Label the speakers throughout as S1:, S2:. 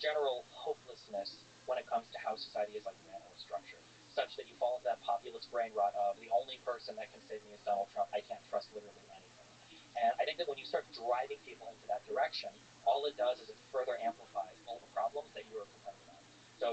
S1: general hopelessness when it comes to how society is like ran or structured, such that you fall into that populist brain rot of the only person that can save me is Donald Trump. I can't trust literally anything. And I think that when you start driving people into that direction, all it does is it further amplifies all the problems that you are complaining about. So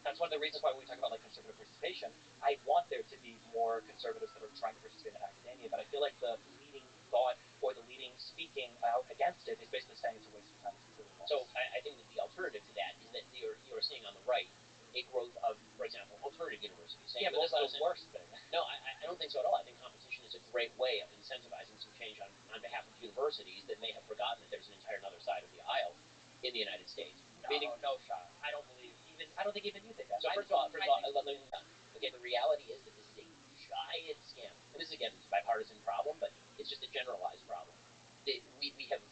S1: that's one of the reasons why when we talk about like conservative participation, I want there to be more conservatives that are trying to participate in academia, but I feel like the leading thought or the leading speaking out against it is basically saying it's a waste of time. It's completely false.
S2: So I think that the alternative to that is that you're seeing on the right a growth of, for example, alternative universities.
S1: Yeah, but that's the worst thing.
S2: No, I don't think so at all. I think competition is a great way of incentivizing some change on behalf of universities that may have forgotten that there's an entire other side of the aisle in the United States.
S1: No, Sean. I don't think even you think that.
S2: So first of all, let me move on. Okay, the reality is that this is a giant scam. And this, again, is a bipartisan problem, but it's just a generalized problem. We have,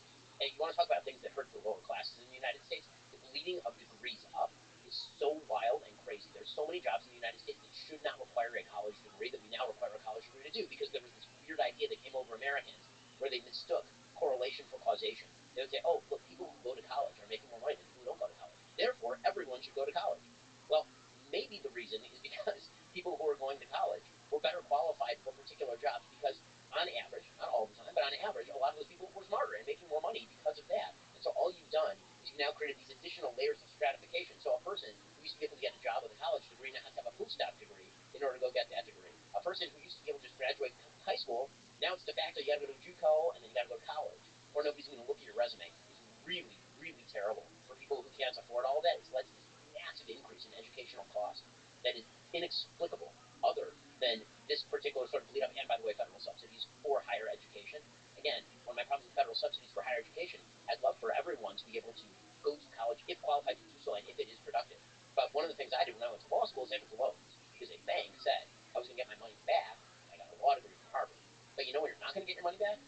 S2: and you want to talk about things that hurt the lower classes in the United States? The bleeding of degrees up is so wild and crazy. There's so many jobs in the United States that should not require a college degree that we now require a college degree to do, because there was this weird idea that came over Americans where they mistook correlation for causation. They would say, oh, look, people who go to college are making more money than people who don't go to college. Therefore, everyone should go to college. Well, maybe the reason is because people who are going to college were better qualified for particular jobs because, on average, not all the time, but on average, a lot of those people were smarter and making more money because of that. And so all you've done is you've now created these additional layers of stratification. So a person who used to be able to get a job with a college degree now has to have a postdoc degree in order to go get that degree. A person who used to be able to just graduate high school, now it's de facto you got to go to JUCO and then you got to go to college, or nobody's going to look at your resume. It's really, really terrible for people who can't afford all of that. It's led to this massive increase in educational costs that is inexplicable other than this particular sort of lead up. And by the way, federal subsidies for higher education. Again, one of my problems with federal subsidies for higher education, I'd love for everyone to be able to go to college if qualified to do so and if it is productive. But one of the things I did when I went to law school is I took loans because a bank said I was going to get my money back. I got a law degree from Harvard. But you know when you're not going to get your money back?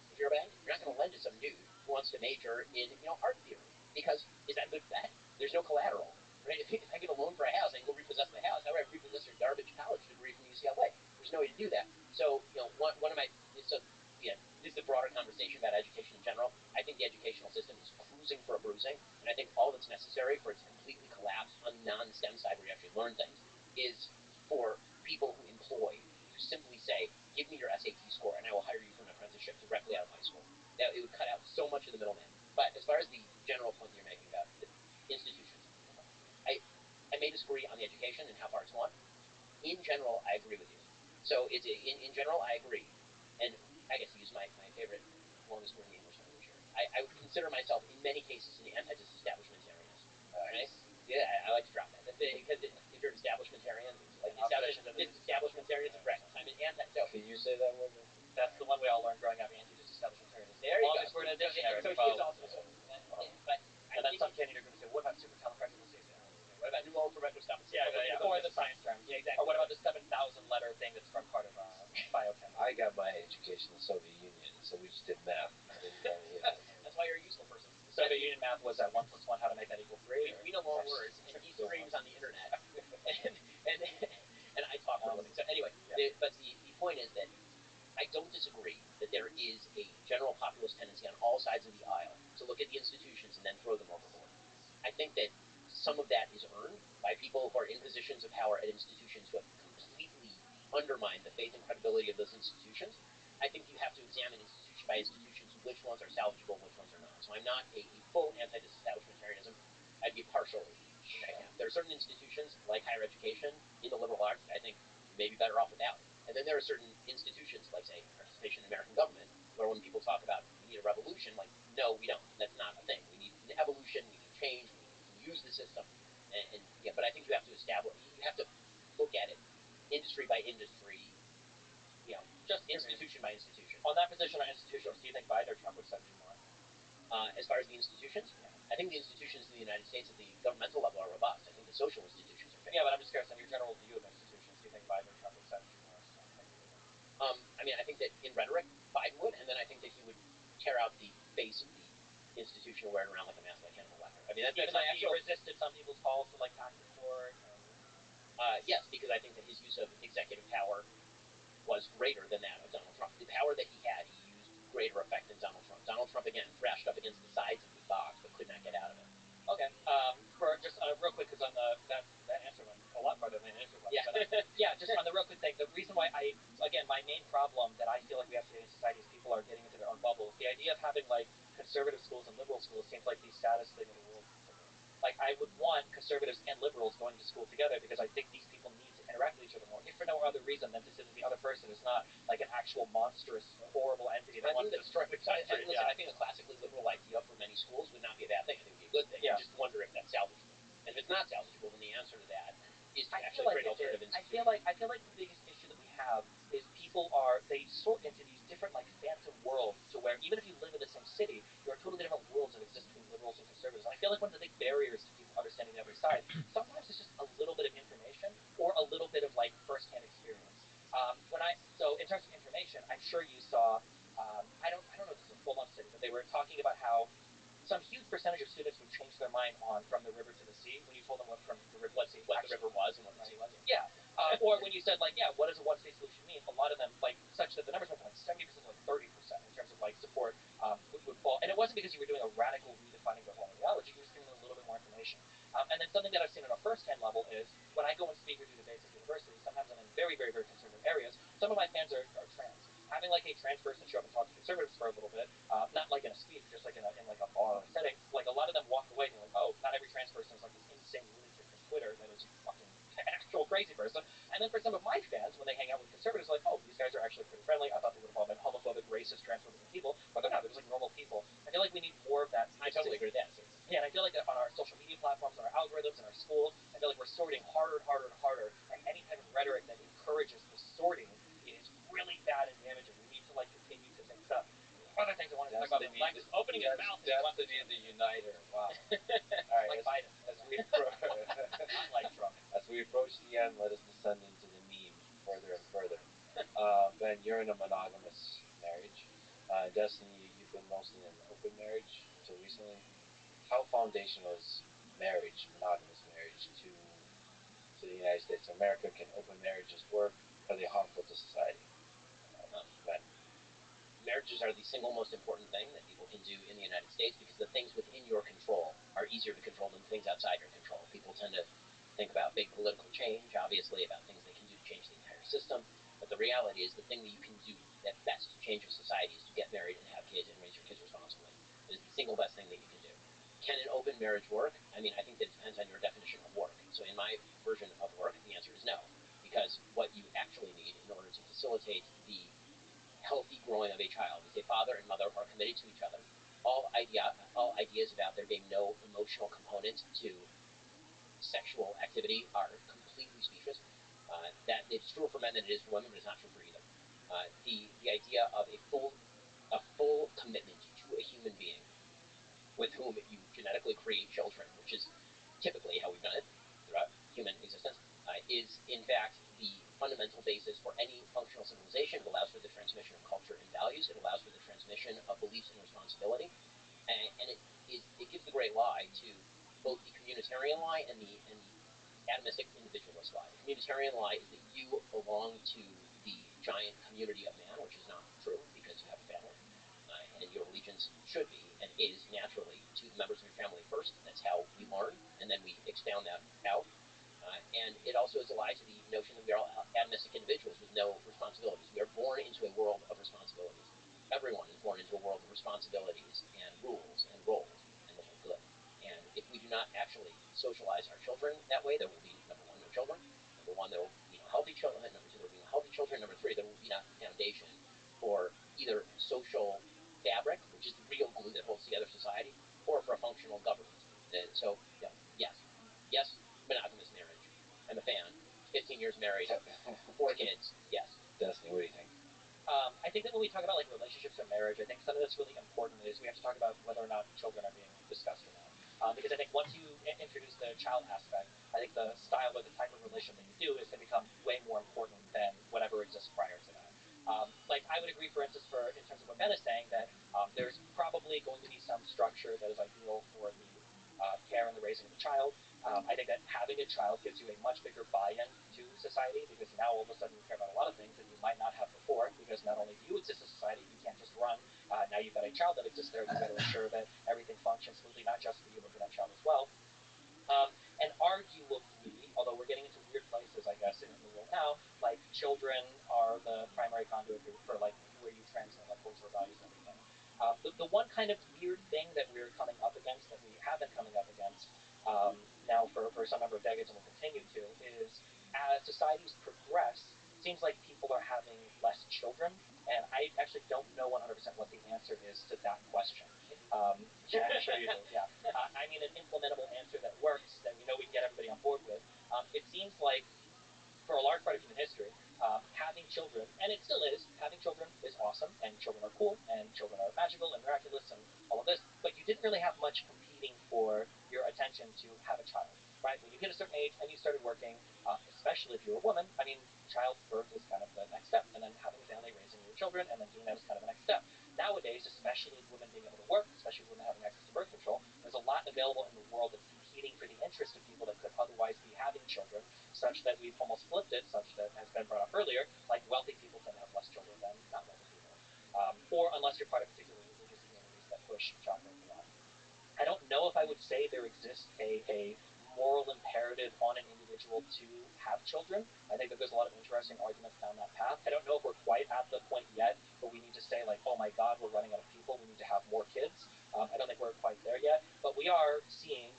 S2: If you're a bank, you're not going to lend to some dude who wants to major in, art theory, because is that a good bet? There's no collateral, right? If I get a loan for a house, I can go repossess my house. How do I repossess your garbage college degree from UCLA? There's no way to do that. So, one of my, so yeah, this is a broader conversation about education in general. I think the educational system is cruising for a bruising, and I think all that's necessary for it to completely collapse on the non-STEM side where you actually learn things is for people who employ to simply say, give me your SAT score and I will hire you for an apprenticeship directly out of high school. Now, it would cut out so much of the middleman. But as far as the general point you're making about the institutions, I may disagree on the education and how far it's gone. In general, I agree with you. So in general, I agree. And I guess to use my favorite, longest word in the English language here, I would consider myself, in many cases, an anti-disestablishmentarian. Right? Yeah, I like to drop that. Because if you're an establishmentarian, like disestablishmentarian is a correct. I'm an anti. So
S3: can you say that word?
S1: That's the one we all learned growing up. Anti-disestablishmentarian.
S2: There you
S1: longest
S2: go.
S1: word in the dictionary.
S2: So he is also. But
S1: and then some Canadian are going to say, what about supercalifragilisticexpialidocious?
S2: What about new ultra-rectus
S1: Yeah, or the science terms.
S2: Yeah, exactly.
S1: Or what about the 7,000 letter thing that's from part of biochem?
S3: I got my education in the Soviet Union, so we just did math.
S2: That's why you're a useful person.
S1: The Soviet Union math was 1 + 1, how to make that equal 3?
S2: We know long words, and he streams on the internet. and I talk for a living. So anyway, but the point is that I don't disagree that there is a general populist tendency on all sides of the aisle to look at the institutions and then throw them overboard. I think that some of that is earned by people who are in positions of power at institutions who have completely undermined the faith and credibility of those institutions. I think you have to examine institution by institutions which ones are salvageable, which ones are not. So I'm not a full anti-disestablishmentarianism. I'd be partial in that camp. There are certain institutions, like higher education, in the liberal arts, that I think you may be better off without. And then there are certain institutions, like, say, participation in American government, where when people talk about we need a revolution, like, no, we don't. That's not a thing. We need an evolution, we need change, we need to use the system. But I think you have to look at it industry by industry, just institution by institution.
S1: On that position on institutions, do you think Biden or Trump would send you more?
S2: As far as the institutions, I think the institutions in the United States at the governmental level are robust. I think the social institutions are failing.
S1: Yeah, but I'm just curious on your general view of institutions. Do you think Biden or Trump would send you more?
S2: I think that in rhetoric, Biden would, and then I think that he would tear out the face of the institution wearing around like a mask like Hannibal Lecter.
S1: He resisted some people's calls to like tax support.
S2: Yes, because I think that his use of executive power was greater than that of Donald Trump. The power that he had, he used greater effect than Donald Trump. Donald Trump, again, thrashed up against the sides of the box but could not get out of it.
S1: Okay. because on that answer went a lot farther than the answer went.
S2: Yeah.
S1: But, yeah, just on the real quick thing, the reason why again, my main problem that I feel like we have today in society is people are getting into their own bubbles. The idea of having like conservative schools and liberal schools seems like the saddest thing in the world to me. Like I would want conservatives and liberals going to school together because I think these people need to interact with each other more, if for no other reason than to see that the other person is not like an actual monstrous, horrible entity that wants to destroy the country.
S2: Listen, I think a classically liberal idea for many schools would not be a bad thing. I think it would be a good thing.
S1: Yeah.
S2: I just wonder if that's salvageable. And if it's not salvageable, then the answer to that is to
S1: I
S2: actually
S1: feel like
S2: create alternative institutions.
S1: I feel like the biggest issue that we have is people they sort into these different like phantom worlds to where even if you live in the same city, there are totally different worlds that exist between liberals and conservatives. And I feel like one of the big barriers to people understanding the other side sometimes it's just a little bit of information or a little bit of like firsthand experience. So in terms of information, I'm sure you saw. I don't know if this is a full-on study, but they were talking about how some huge percentage of students would change their mind on From the River to the Sea when you told them what From the River to the Sea
S2: what the river was and what the sea was.
S1: Yeah. Or when you said like, yeah, what does a one-state solution mean? A lot of them like such that the numbers went from like 70% to like 30% in terms of like support would fall. And it wasn't because you were doing a radical redefining their whole ideology. You were just giving them a little bit more information. And then something that I've seen on a first-hand level is when I go and speak or do debates at universities, sometimes I'm in very, very, very conservative areas. Some of my fans are trans. Having like a trans person show up and talk to conservatives for a little bit, not like in a speech, just like in like a bar setting, like a lot of them walk away and they're like, oh, not every trans person is like this insane lunatic from Twitter that is fucking actual crazy person. And then for some of my fans, when they hang out with conservatives, like, oh, these guys are actually pretty friendly. I thought they would have all been homophobic, racist, transphobic people, but they're not. They're just like normal people. I feel like we need more of that.
S2: I totally agree with that.
S1: Yeah, and I feel like on our social media platforms, on our algorithms, in our schools, I feel like we're sorting harder and harder and harder. And any type of rhetoric that encourages the sorting is really bad and damaging. We need to like continue to mix up. Other things I wanted to talk about.
S2: Mike's opening his mouth.
S3: Destiny the uniter. Wow.
S1: All right, like Biden.
S3: As we
S1: Not like Trump.
S3: as we approach the end, let us descend into the memes further and further. Ben, you're in a monogamous marriage. Destiny, you've been mostly in an open marriage until recently. How foundational is marriage, monogamous marriage, to the United States of America? Can open marriages work? Are they harmful to society? Ben.
S2: Marriages are the single most important thing that people can do in the United States because the things within your control are easier to control than things outside your control. People tend to think about big political change, obviously, about things they can do to change the entire system. But the reality is the thing that you can do that best to change a society is to get married and have kids and raise your kids responsibly. It is the single best thing that you can do. Can an open marriage work? I mean, I think that it depends on your definition of work. So in my version of work, the answer is no. Because what you actually need in order to facilitate the healthy growing of a child is a father and mother who are committed to each other. All ideas about there being no emotional component to sexual activity are completely specious. That it's truer for men than it is for women, but it's not true for either. The idea of a full commitment to a human being with whom you genetically create children, which is typically how we've done it throughout human existence, is in fact the fundamental basis for any functional civilization. It allows for the transmission of culture and values. It allows for the transmission of beliefs and responsibility, and it gives the great lie to both the communitarian lie and the atomistic individualist lie. The communitarian lie is that you belong to the giant community of man, which is not true because you have a family. And your allegiance should be and is naturally to the members of your family first. That's how we learn, and then we expound that out. And it also is a lie to the notion that we are all atomistic individuals with no responsibilities. We are born into a world of responsibilities. Everyone is born into a world of responsibilities and rules and roles and the whole good. And if we do not actually socialize our children that way, there will be, number one, no children. Number one, there will be no healthy children. Number two, there will be no healthy children. Number three, there will be not the foundation for either social fabric, which is the real glue that holds together society, or for a functional government. So, yes, monogamous marriage. I'm a fan. 15 years married, 4 kids. Yes.
S3: Destiny, what do you think?
S1: I think that when we talk about like relationships and marriage, I think something that's really important is we have to talk about whether or not children are being discussed or not. Because I think once you introduce the child aspect, I think the style or the type of relationship that you do is going to become way more important than whatever exists prior to that. Like I would agree, for instance, in terms of what Ben is saying, that there's probably going to be some structure that is ideal for the care and the raising of a child. I think that having a child gives you a much bigger buy-in to society because now all of a sudden you care about a lot of things that you might not have before because not only do you exist in society, you can't just run. Now you've got a child that exists there. You've got to ensure that everything functions smoothly, not just for you, but for that child as well. And our arguably, although we're getting into weird places, I guess, in the world now, like children are the primary conduit for like where you transmit like cultural values and everything. The one kind of weird thing that we're coming up against, that we have been coming up against now for some number of decades and will continue to, is as societies progress, it seems like people are having less children, and I actually don't know 100% what the answer is to that question. Yeah, I'm sure you do. Yeah, I mean, an implementable answer that works, that we know we can get everybody on board with. It seems like for a large part of human history, having children, and it still is, having children is awesome, and children are cool, and children are magical and miraculous, and all of this, but you didn't really have much competing for your attention to have a child, right? When you hit a certain age and you started working, especially if you're a woman, I mean, childbirth is kind of the next step, and then having a family, raising your children, and then doing that is kind of the next step. Nowadays, especially with women being able to work, especially with women having access to birth control, there's a lot available in the world that's competing for the interest of people that could otherwise be having children, such that we've almost flipped it, such that has been brought up earlier, like wealthy people tend to have less children than not wealthy people. Or unless you're part of particular religious communities that push childbirth a lot. I don't know if I would say there exists a moral imperative on an individual to have children. I think that there's a lot of interesting arguments down that path. I don't know if we're quite at the point yet where we need to say, like, oh my God, we're running out of people, we need to have more kids. I don't think we're quite there yet, but we are seeing,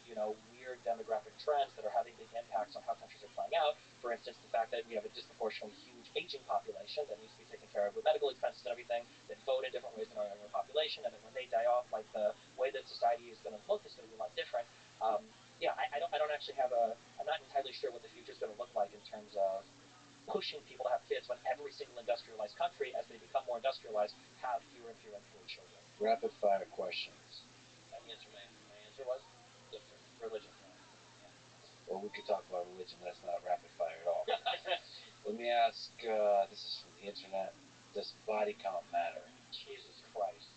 S1: weird demographic trends that are having big impacts on how countries are playing out. For instance, the fact that we have a disproportionately huge aging population that needs to be taken care of with medical expenses and everything, that vote in different ways than our younger population, and that when they die off, like the way that society is going to look is going to be a lot different. Yeah, I don't actually have I'm not entirely sure what the future is going to look like in terms of pushing people to have kids when every single industrialized country, as they become more industrialized, have fewer and fewer and fewer children.
S3: Rapid fire questions.
S2: My answer was different.
S1: Religion.
S2: Yeah.
S3: Well, we could talk about religion, but that's not rapid fire at all. Let me ask, this is from the internet, does body count matter?
S1: Jesus Christ.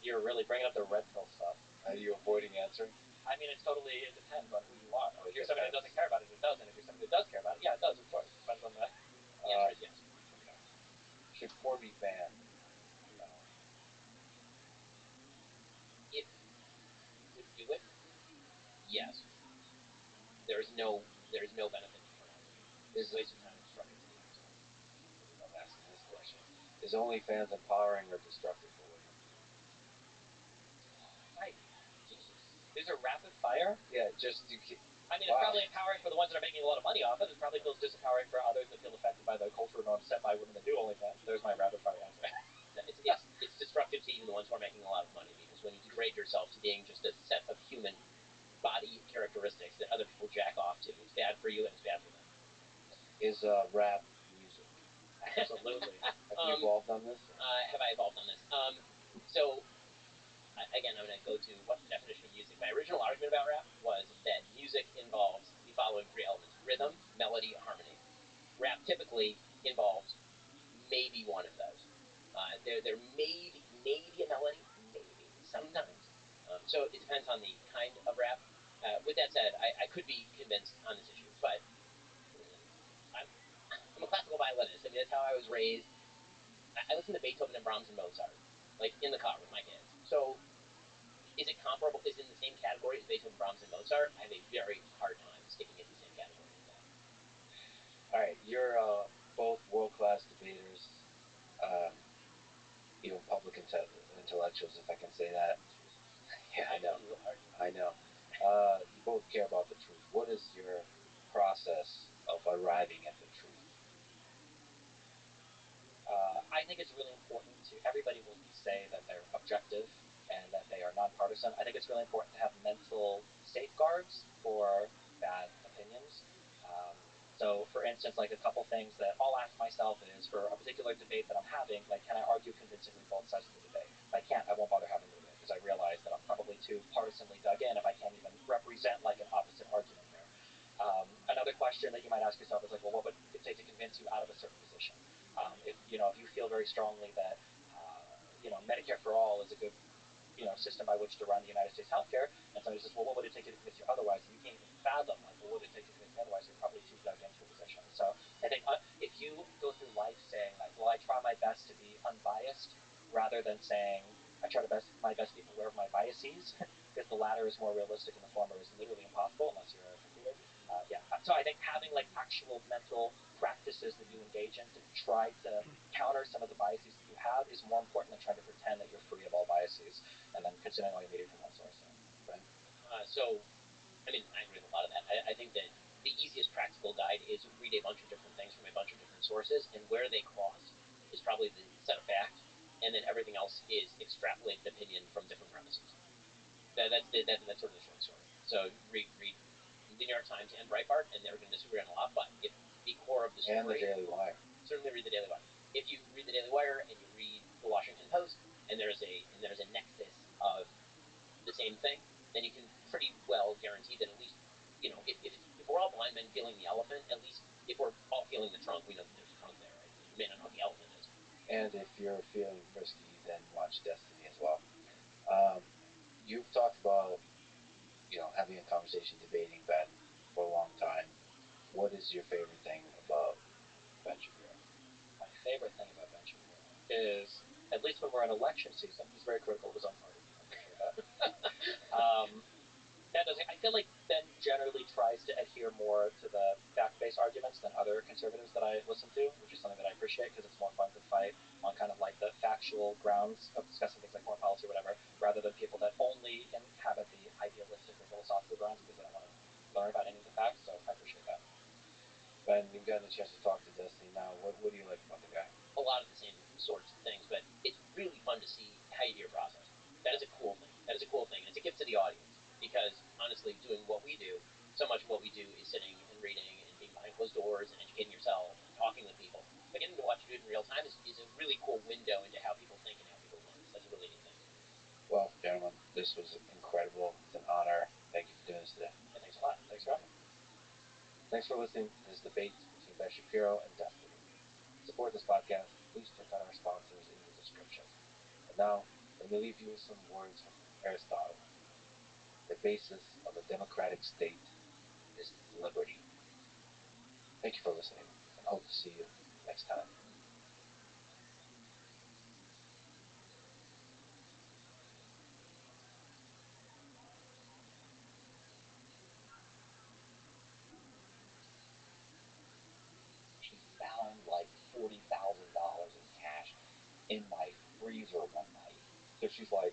S1: You're really bringing up the red pill stuff.
S3: Are you avoiding answering?
S1: I mean, it depends on who you are. If you're somebody that doesn't care about it, it doesn't. If you're somebody that does care about it, yeah, it does, of course. It depends on the
S2: answer is yes.
S3: Okay. Should porn be banned? No.
S2: If you would do it, yes. There's no benefit to pornography. It's a waste of time and destructive to the innocent.
S3: I'm asking this question. Is OnlyFans empowering or destructive for women?
S1: Jesus. These are rapid fire?
S3: Yeah, just to
S1: I mean, it's probably empowering for the ones that are making a lot of money off it. It probably feels disempowering for others that feel affected by the cultural norms set by women that do OnlyFans. There's my rapid fire answer.
S2: It's destructive to even the ones who are making a lot of money, because when you degrade yourself to being just a set of human body characteristics that other people jack off to, it's bad for you and it's bad for them.
S3: Is rap music?
S1: Absolutely.
S3: Have you evolved on this?
S2: Have I evolved on this? So again, I'm going to go to what's the definition of music. My original argument about rap was that music involves the following three elements: rhythm, melody, harmony. Rap typically involves maybe one of those. There may be a melody, maybe sometimes. So it depends on the kind of rap. With that said, I could be convinced on this issue, but I'm a classical violinist. I mean, that's how I was raised. I listen to Beethoven and Brahms and Mozart, like in the car with my kids. So is it comparable? Is it in the same category as Beethoven, Brahms, and Mozart? I have a very hard time sticking it in the same category as that.
S3: All right, you're both world-class debaters, public intellectuals, if I can say that. Yeah, I know. I know. You both care about the truth. What is your process of arriving at the truth?
S1: I think it's really important everybody will say that they're objective and that they are nonpartisan. I think it's really important to have mental safeguards for bad opinions. So, for instance, like a couple things that I'll ask myself is, for a particular debate that I'm having, like, can I argue convincingly both sides of the debate? If I can't, I won't bother having the debate, because I realize that I'm probably too partisanly dug in if I can't even represent like an opposite argument there. Another question that you might ask yourself is like, well, what would it take to convince you out of a certain position? If you feel very strongly that Medicare for all is a good system by which to run the United States healthcare, and somebody says, well, what would it take to convince you otherwise? And you can't even fathom, like, well, what would it take to convince me otherwise? You're probably too dug into a position. So I think if you go through life saying, like, well, I try my best to be unbiased, rather than saying, I try my best to be aware of my biases, because the latter is more realistic and the former is literally impossible unless you're a computer. Yeah. So I think having like actual mental practices that you engage in to try to counter some of the biases that you have is more important than trying to pretend that you're free of all biases and then consuming all your media from one source.
S2: Right. I agree with a lot of that. I think that the easiest practical guide is read a bunch of different things from a bunch of different sources, and where they cross is probably the set of facts, and then everything else is extrapolated opinion from different premises. That's sort of the short story. So read the New York Times and Breitbart, and they're going to disagree on a lot, but if the core of the story...
S3: And the Daily Wire.
S2: Certainly read the Daily Wire. If you read the Daily Wire and you read the Washington Post, and there's a nexus of the same thing, then you can pretty well guarantee that at least, if we're all blind men feeling the elephant, at least if we're all feeling the trunk, we know that there's a trunk there, right? We may not know what the elephant is.
S3: And if you're feeling frisky, then watch Destiny as well. You've talked about, having a conversation, debating Ben for a long time. What is your favorite thing about Ben Shapiro?
S1: My favorite thing about Ben Shapiro is, at least when we're in election season, he's very critical of his own party. I feel like Ben generally tries to adhere more to the fact-based arguments than other conservatives that I listen to, which is something that I appreciate because it's more fun to fight on kind of like the factual grounds of discussing things like foreign policy or whatever, rather than people that only inhabit the idealistic or philosophical grounds because they don't want to learn about any of the facts. So I appreciate that.
S3: Ben, you've gotten a chance to talk to Destiny now. What do you like about the guy?
S2: A lot of the same sorts of things, but it's really fun to see how you do your process. That is a cool thing. And it's a gift to the audience, because honestly, doing what we do, so much of what we do is sitting and reading and being behind closed doors and educating yourself and talking with people. But getting to watch you do it in real time is a really cool window into how people think and how people learn. So that's a really neat thing.
S3: Well, gentlemen, this was incredible. It's an honor. Thank you for doing this today.
S1: Yeah, thanks a lot. Thanks for having me.
S3: Thanks for listening to this debate between Ben Shapiro and Destiny. To support this podcast, please check out our sponsors in the description. And now, let me leave you with some words from Aristotle. The basis of a democratic state is liberty. Thank you for listening, and hope to see you next time.
S4: She found like $40,000 in cash in my freezer one night. So she's like,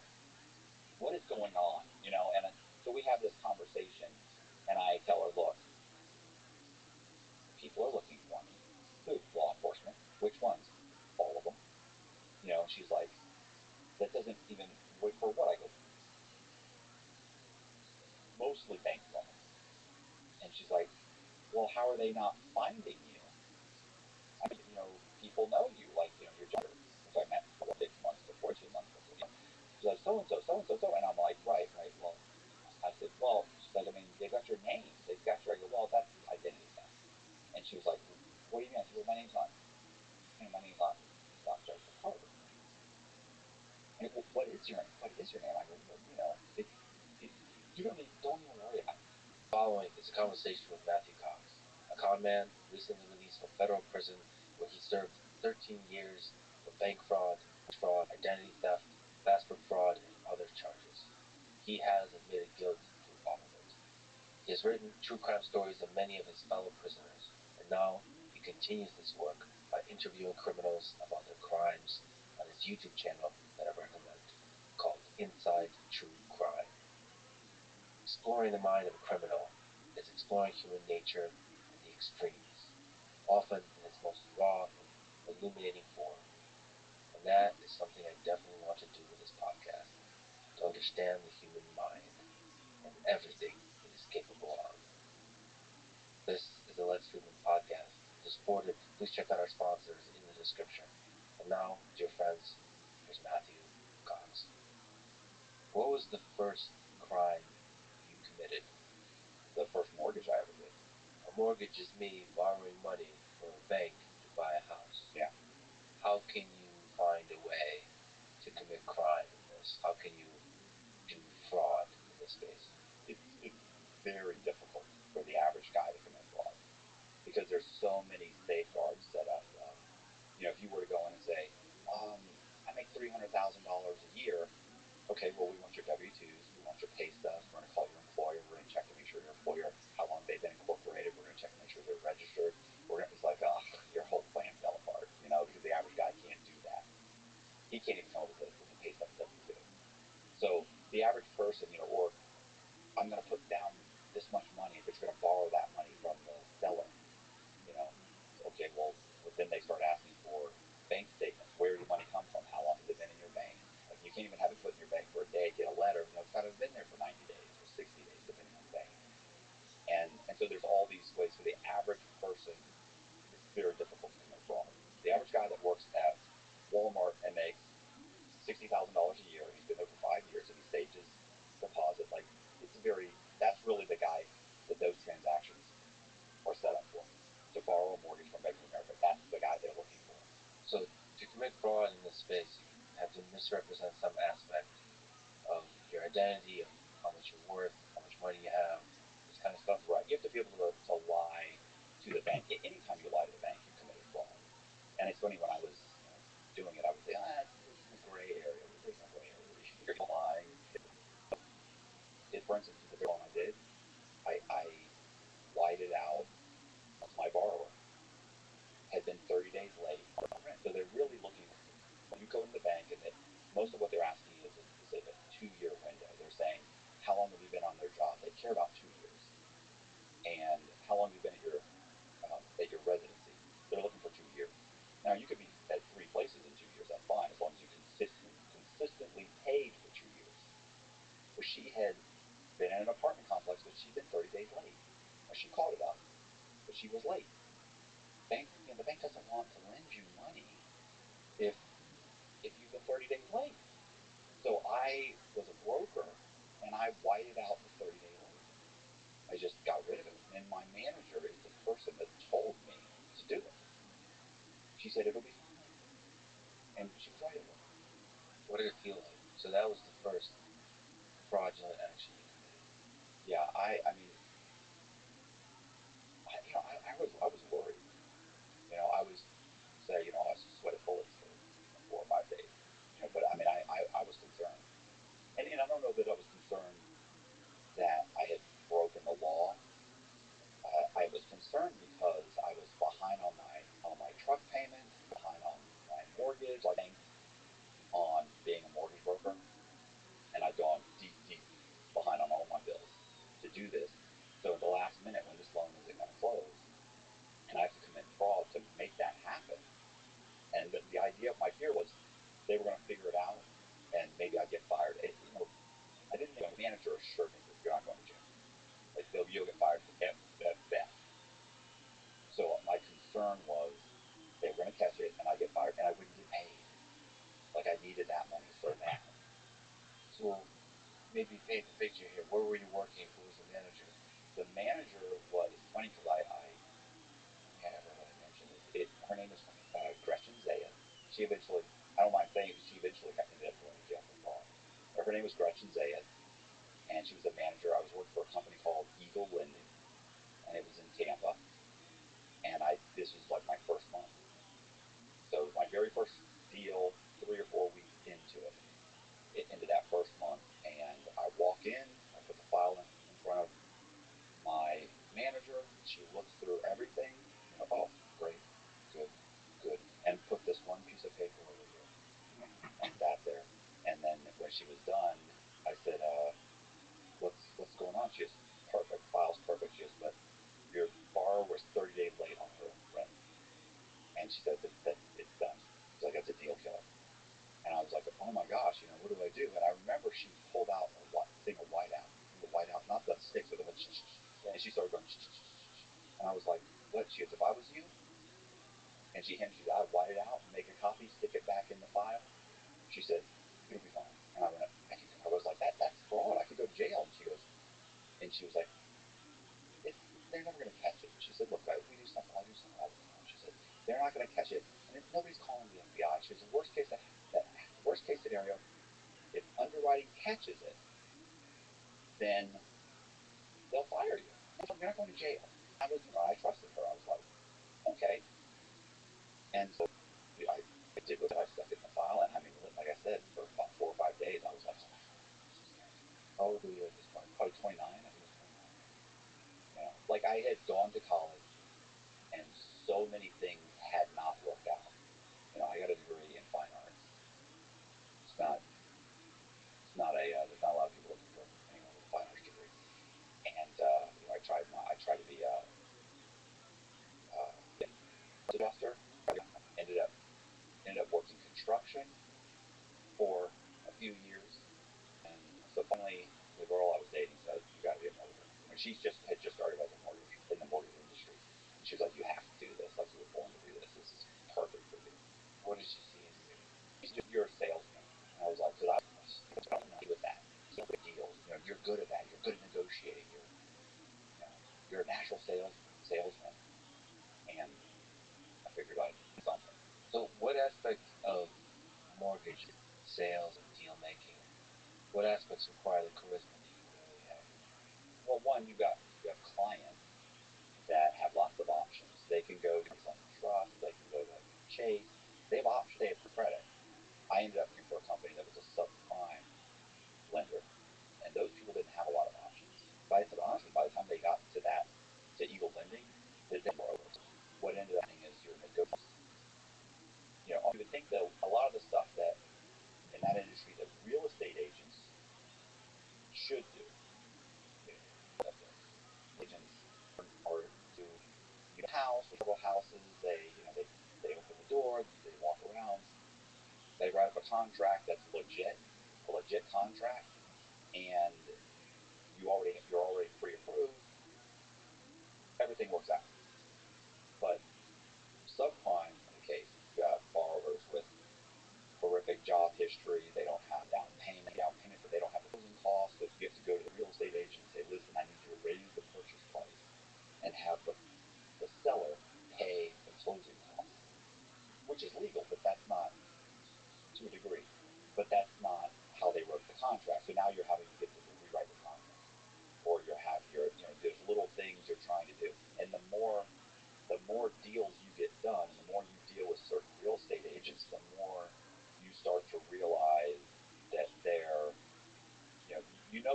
S4: what is going on? And so we have this conversation, and I tell her, look, people are looking for me. Who? Law enforcement. Which ones? All of them. She's like, that doesn't even, wait for what? I go, mostly bank loans. And she's like, well, how are they not finding you? People know you, like, your daughter, which I met 6 months before, 2 months before. She's like, so-and-so, so-and-so, and I'm like, right, well, I said, well, she's like, they've got your name, they've got your, I go, well, that's the identity theft. And she was like, what do you mean? I said, well, my name's not Joseph Carter. And it, well, what is your name? I go, you don't even worry about it.
S3: Following is a conversation with Matthew Cox, a con man recently released from federal prison where he served 13 years for bank fraud, identity theft, passport fraud, and other charges. He has admitted guilt to all of it. He has written true crime stories of many of his fellow prisoners, and now he continues this work by interviewing criminals about their crimes on his YouTube channel that I recommend, called Inside True Crime. Exploring the mind of a criminal is exploring human nature in the extremes, often in its most raw and illuminating form. And that is something I definitely want to do with this podcast, to understand the human mind and everything it is capable of. This is the Let's Friedman podcast. To support it, please check out our sponsors in the description. And now, dear friends, here's Matthew Cox. What was the first crime you committed?
S4: The first mortgage I ever did.
S3: A mortgage is me borrowing money from a bank to buy a house.
S4: Yeah.
S3: How can you find a way to commit crime in this? How can you do fraud in this case?
S4: It's very difficult for the average guy to commit fraud because there's so many safeguards set up. If you were to go in and say, I make $300,000 a year. Okay, well, we want your W-2s, we want your pay stubs, we're going to call your employer, we're going to check to make sure your employer, how long they've been incorporated, we're going to check to make sure they're registered. It's like, your whole plan fell apart, because the average guy can't do that. He can't even come up with a pay stub W-2. So the average person, or I'm going to put down this much money, but you're going to borrow that money from the seller, Okay, well, then they start asking for bank statements. Where did your money come from? How long has it been in your bank? Like, you can't even have it put in your bank for a day, get a letter. It's got to have been there for 90 days or 60 days, depending on the bank. And so there's all these ways for the average person. It's very difficult to commit fraud. The average guy that works at Walmart and makes $60,000 a year, and he's been there for 5 years, and he saved his deposit. That's really the guy that those transactions are set up for. To borrow a mortgage from Bank of America, that's the guy they're looking for.
S3: So to commit fraud in this space, you have to misrepresent some aspect of your identity, of how much you're worth, how much money you have, this kind of stuff.
S4: Right. You have to be able to lie to the bank. Anytime you lie to the bank, you committed fraud. And it's funny, when I was doing it, I would say, it's in the gray area. There's no gray area. You're lying. For instance, the loan I did, I whited out my borrower. Had been 30 days late on rent. So they're really looking. When you go into the bank, and most of what they're asking is a 2-year window. They're saying, how long have you been on their job? They care about 2 years. And how long have you been at your residency? They're looking for 2 years. Now, you could be at 3 places in 2 years. That's fine, as long as you consistently paid for 2 years. Well, she had been in an apartment complex, but she'd been 30 days late. Well, she called it up, but she was late. The bank doesn't want to lend you money if you've been 30 days late. So I was a broker, and I whited out the 30-day late. I just got rid of it. And my manager is the person that told me to do it. She said, it'll be fine. And she was right, it was.
S3: What did it feel like? So that was the first fraudulent action you committed.
S4: Yeah, I was worried. I was say, I sweated bullets for 4 or 5 days. But I was concerned. And I don't know that I was concerned that I had broken the law. I was concerned because I was behind on my truck payments, behind on my mortgage, on being a mortgage broker, and I'd gone deep behind on all my bills to do this. So at the last minute, when this loan isn't going to close, and I have to commit fraud to make that happen, and the idea of my fear was they were going to figure it out, and maybe I'd get fired. I didn't think a manager assured me that you're not going to jail. You'll get fired at best. So my concern was they were going to catch it, and I'd get fired, and I wouldn't get paid. I needed that money so bad.
S3: So maybe paint the picture here. Where were you working? Who was the manager?
S4: The manager was funny because I can't ever really mention it. Her name is Gretchen Zaya. She eventually, I don't mind saying it, she eventually ended up going to jail for fraud. Her name was Gretchen Zaya, and she was a manager. I was working for a company called Eagle Lending, and it was in Tampa. And this was like my first month. So it was my very first deal, 3 or 4 weeks into that first month. And I walk in, I put the file in front of my manager. She looks through everything. Oh, great, good. And put this one piece of paper over here. And sat there. And then when she was done, I said, what's going on? She goes, perfect, file's perfect. She goes, but your borrower was 30 days late on her rent. And she said that it's done. She's like, that's a deal killer. And I was like, oh my gosh, what do I do? And I remember she pulled out a thing of whiteout, not the sticks, but the and she started going, and I was like, what? She goes, if I was you, and she handed you that, I'd white it out, make a copy, stick it back in the file. She said, it'll be fine. And I went, I was like, that's fraud. I could go to jail. And she was like, they're never going to catch it. She said, look, we do something, I do something all the time. She said, they're not going to catch it, and nobody's calling the FBI. She said, the worst case scenario, if underwriting catches it, then they'll fire you. You're not going to jail. I trusted her. I was like, okay. And so I did what I stuck it in the file, and I had gone to college, and so many things had not worked out. I got a degree in fine arts. It's not. It's not a. There's not a lot of people looking for anyone with a fine arts degree. And I tried. I tried to be a adjuster. Ended up working construction for a few years, and so finally, the girl I was dating said, "You got to be a mortgage." And she had just started as a mortgage in the mortgage industry. And she was like, "You have to do this. Like, you were born to do this. This is perfect for you."
S3: What did she see in you?
S4: She's just, "You're a salesman." And I was like, "Because I don't know with that. Good deals. You're good at that. You're good at negotiating. You're a natural salesman." And I figured I'd do something.
S3: So, what aspects of mortgage sales and deal making? What aspects require the charisma that you really have?
S4: Well, one, you have clients that have lots of options. They can go to some trust. They can go to Chase. They have options. They have credit. I ended up working for a company that was a subprime lender, and those people didn't have a lot of options. But honestly, by the time they got to Eagle Lending, they were over. What ended up happening is your negotiations. You would think that a lot of the stuff that in that industry that real estate agents should do. Agents are to house or several houses. They open the door. They walk around. They write up a contract that's legit, a legit contract, and you're already pre-approved. Everything works out. But subprime in the case, you got borrowers with horrific job history. They don't have down payment, but they don't have the closing costs. So you have to go to the real estate agent and say, "Listen, I need you to raise the purchase price and have the seller pay the closing costs," which is legal, but that's not, to a degree, but that's not how they wrote the contract. So now you're having to get them to rewrite the contract, or there's little things you're trying to do, and the more deals you get done, and the more you deal with certain real estate agents, the more you start to realize that they're,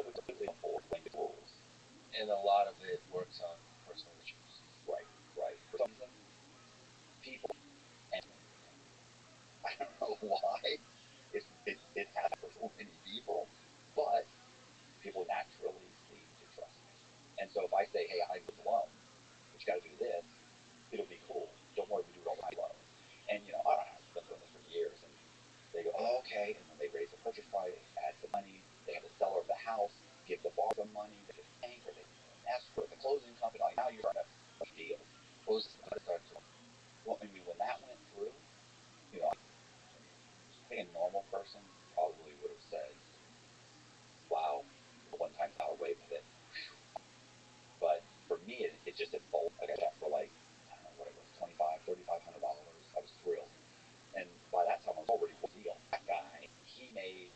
S4: what's really helpful with the rules.
S3: And a lot of it works on personal issues.
S4: Right. For some reason, people, and I don't know why it has for so many people, but people naturally seem to trust me. And so if I say, "Hey, I need a loan, but you got to do this," it'll be cool. Don't worry, we do it all the time. And I don't know, I've been doing this for years, and they go, "Oh, okay," and then they raise the purchase price, add some money, they have the seller of the house give the borrower some money, they just bank, or they escrow the closing company. Like, now you're on a deal.
S3: What was the start to?
S4: Well, I mean, when that went through, I think a normal person probably would have said, "Wow, one time got away with it." But for me, it just emboldened. Like, I got for I don't know what it was, $2,500, $3,500. I was thrilled. And by that time, I was already with the deal. That guy, he'd made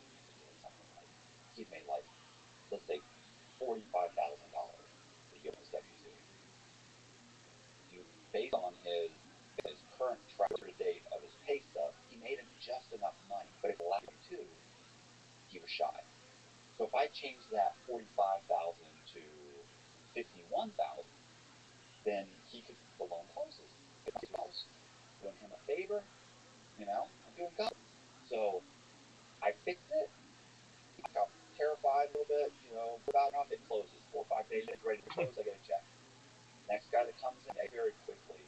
S4: let's say, $45,000 a year on his W-2. Based on his current transfer date of his pay stub, he made him just enough money. But if it left W-2, he was shy. So if I changed that $45,000 to $51,000, then the loan closes. Doing him a favor, I'm doing God. So I fixed it. I got terrified a little bit, about enough. It closes 4 or 5 days. It's ready to close. I get a check. Next guy that comes in, very quickly,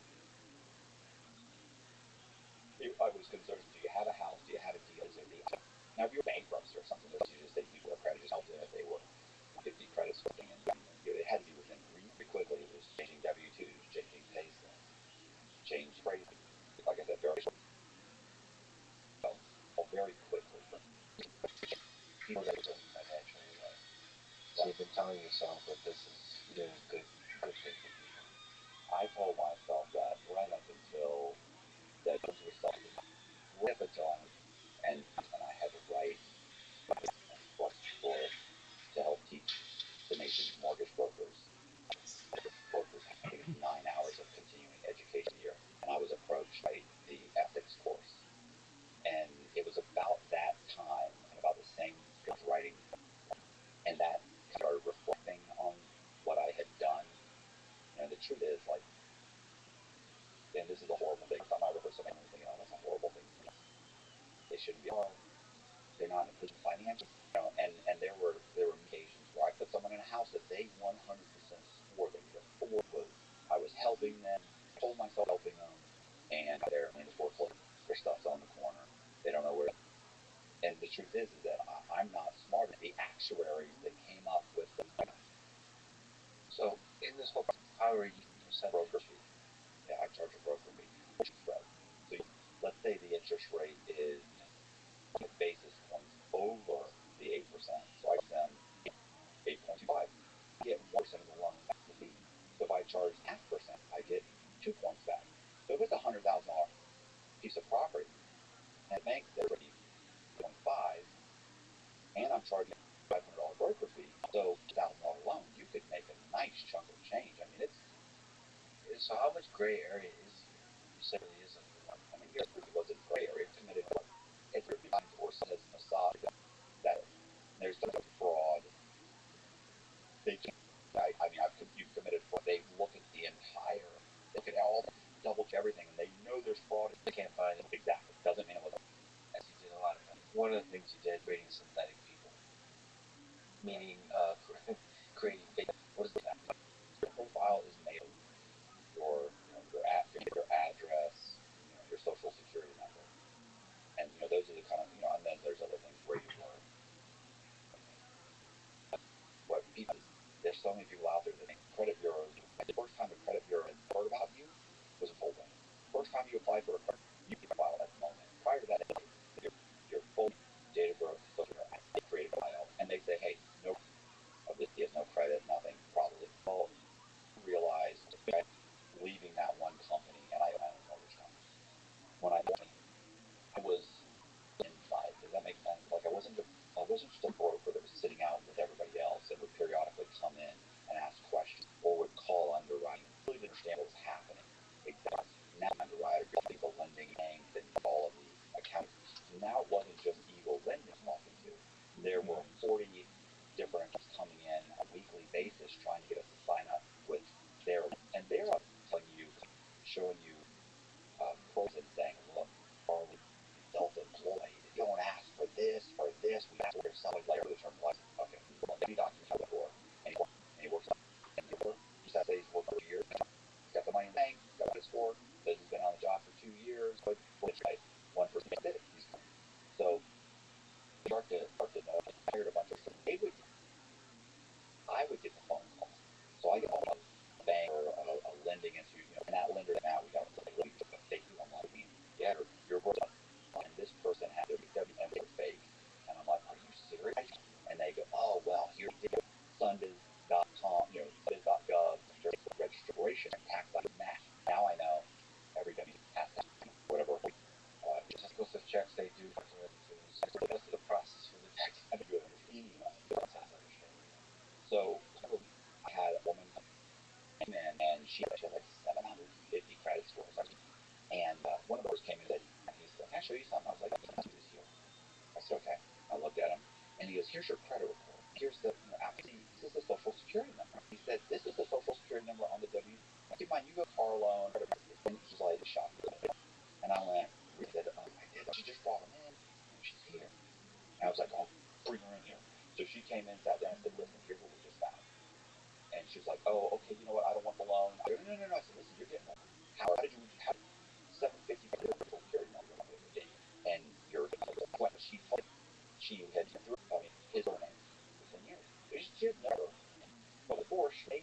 S4: I was concerned, do you have a house? Do you have a deal? Is there the now, if you're bankruptcy or something, you just say you were credit. Just help them if they were 50 credit scoring, and it had to be within pretty quickly. It was changing W-2s, changing pay stubs, change crazy. Like I said, very quickly.
S3: People that are financially well. So you've been telling yourself that this is doing a good thing for people.
S4: I told myself that right up until that was something. Right up until and I had to write to help teach the nation's mortgage brokers. I think it's 9 hours of continuing education a year, and I was approached by the ethics course, and it was about that time and about the same writing, and that started reflecting on what I had done, the shouldn't be hard. They're not in a position financially, and there were occasions where I put someone in a house that they 100% swore they could afford. I was helping them, told myself helping them, and they're in this foreclosure. Their stuff's on the corner. They don't know where. And the truth is that I'm not smart. The actuaries that came up with the.
S3: So in this whole process, how are you set broker fee?
S4: Yeah, I charge a broker fee. So let's say the interest rate is basis points over the 8%. So I send 8.25. I get 1% of the loan back to fee. So if I charge 0.5%, I get 2 points back. So if it's $100,000 piece of property, and the bank says 0.5, and I'm charging a $500 broker fee, so $1,000 loan, you could make a nice chunk of change. I mean,
S3: So how much gray area is here? You said it isn't.
S4: I mean, here's what it was in gray area. It's committed it's or says massage that there's some fraud. You've committed fraud. They look at the entire, look at all, double check everything, and they know there's fraud.
S3: They can't find it.
S4: Exactly. Doesn't mean it was.
S3: As you did a lot of times. One of the things you did, creating synthetic people, meaning creating fake. What is that?
S4: Your profile is made of your address, your social security number, and those are the kind of and then there's other things where you work. What people? There's so many people out there that think credit bureaus. The first time the credit bureau had heard about you was a full thing. First time you applied for a credit, you can file at the moment. Prior to that, your full date of birth, social security, they create a file, and they say, hey, no, he has no credit, nothing, probably. Well, realized leaving that one company, and I own my own mortgage company. When I was inside, does that make sense? Like I wasn't just a broker that was sitting out with everybody else and would periodically come in and ask questions or would call underwriting. Really didn't understand what was happening. Exactly. Now underwriter, the lending banks and all of the accounts. Now it wasn't just Eagle Lending talking to. There were 40 different accounts coming in on a weekly basis trying to get us to sign up with their, and they're telling you, showing you pros and saying, look, are we self-employed? You don't ask for this, we ask for yourself, like the term license. Okay, well, any document comes before, and he works on it. Just that he's worked for years, got the money in the bank, got what it's for, says he's been on the job for 2 years, but right, one person did it. So start to know, I hired a bunch of people. I would get the phone call. So I get all a bank or a lending institute, and that lender now we got to say, let me just fake you. I'm like, yeah, you're worth it. And this person had their WMA fake. And I'm like, are you serious? And they go, oh, well, here's sunbiz.com, sunbiz.gov, registration, tax match. Now I know every W has to whatever.
S3: Just goes to checks they do. That's the process for the tax.
S4: I do it anyway. So I had a woman come in, and she had like 750 credit scores. And one of those came in and said, he said, can I show you something? I was like, I'll do this here. I said, okay. I looked at him, and he goes, here's your credit report. Here's the, this is the social security number. He said, this is the social security number on the W. Keep in mind, you go car loan, and he's like, shocked. And I went, I did. She just brought him in. She's here. And I was like, oh, bring her in here. So she came in, sat down, and said, listen, here's what we just found. And she was like, oh, okay, you know what? I don't want the loan. I go, no. I said, listen, you're getting one. How did you have 750 social security number? And what she told me, she had his name for 10 years. She had never, but before she